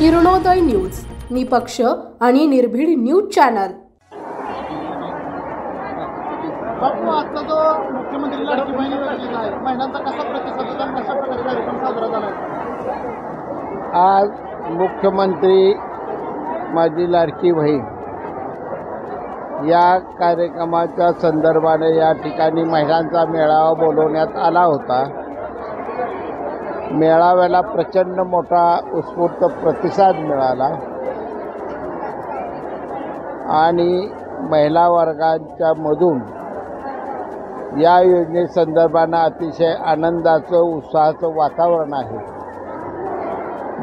Kiranoday news, निपक्ष आणि निर्भीड न्यूज चॅनल। बापू, आता जो मुख्यमंत्री लाडकी बहीण योजनेचा आहे, महिलांचा कसा प्रतिसाद होता, कशा प्रकारे कार्यक्रम साजरा झाला? आज मुख्यमंत्री माझी लाडकी बहीण या कार्यक्रमाच्या संदर्भाने या ठिकाणी महिलांचा मेळावा बोलवण्यात आला होता। मेळाव्याला प्रचंड मोठा उत्स्फूर्त प्रतिसाद मिळाला आणि महिला वर्गाच्या मधून या योजनेसंदर्भानं अतिशय आनंदाचं उत्साहाचं वातावरण आहे।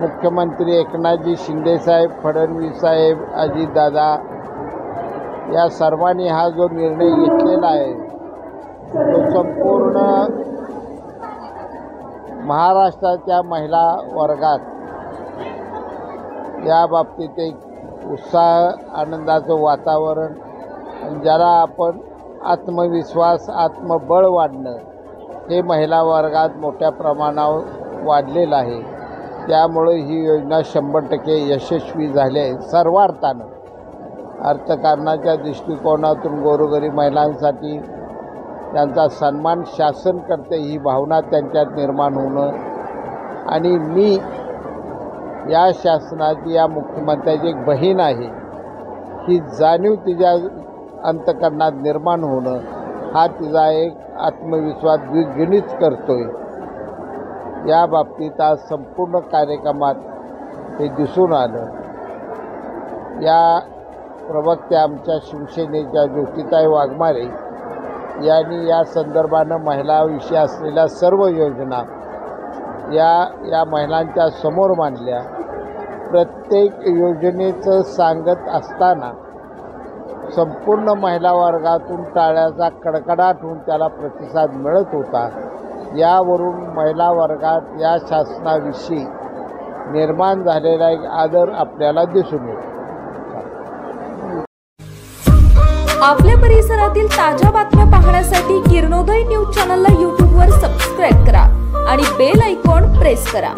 मुख्यमंत्री एकनाथजी शिंदेसाहेब, फडणवीस साहेब, अजितदादा या सर्वांनी हा जो निर्णय घेतलेला आहे तो संपूर्ण महाराष्ट्राच्या महिला वर्गात या बाबतीत एक उत्साह, आनंदाचं वातावरण, ज्याला आपण आत्मविश्वास, आत्मबळ वाढणं हे महिला वर्गात मोठ्या प्रमाणावर वाढलेलं आहे। त्यामुळे ही योजना 100% यशस्वी झाली आहे। सर्वार्थानं अर्थकारणाच्या दृष्टिकोनातून गोरगरीब महिलांसाठी त्यांचा सन्मान शासन करते ही भावना त्यांच्यात निर्माण होणं आणि मी या शासनाची, या मुख्यमंत्र्याची एक बहीण आहे ही जाणीव तिच्या अंतःकरणात निर्माण होणं हा तिचा एक आत्मविश्वास द्विगुणित करतोय। या बाबतीत आज संपूर्ण कार्यक्रमात हे दिसून आलं। या प्रवक्त्या आमच्या शिवसेनेच्या ज्योतिताई वाघमारे यांनी या संदर्भानं महिलाविषयी असलेल्या सर्व योजना या महिलांच्या समोर मांडल्या। प्रत्येक योजनेचं सांगत असताना संपूर्ण महिला वर्गातून टाळ्याचा कडकडाट होऊन त्याला प्रतिसाद मिळत होता। यावरून महिला वर्गात या शासनाविषयी निर्माण झालेला एक आदर आपल्याला दिसून येतो। आपल्या परिसरातील ताज्या बातम्या पाहण्यासाठी किरणोदय न्यूज चॅनलला यूट्यूबवर सबस्क्राइब करा आणि बेल आयकॉन प्रेस करा।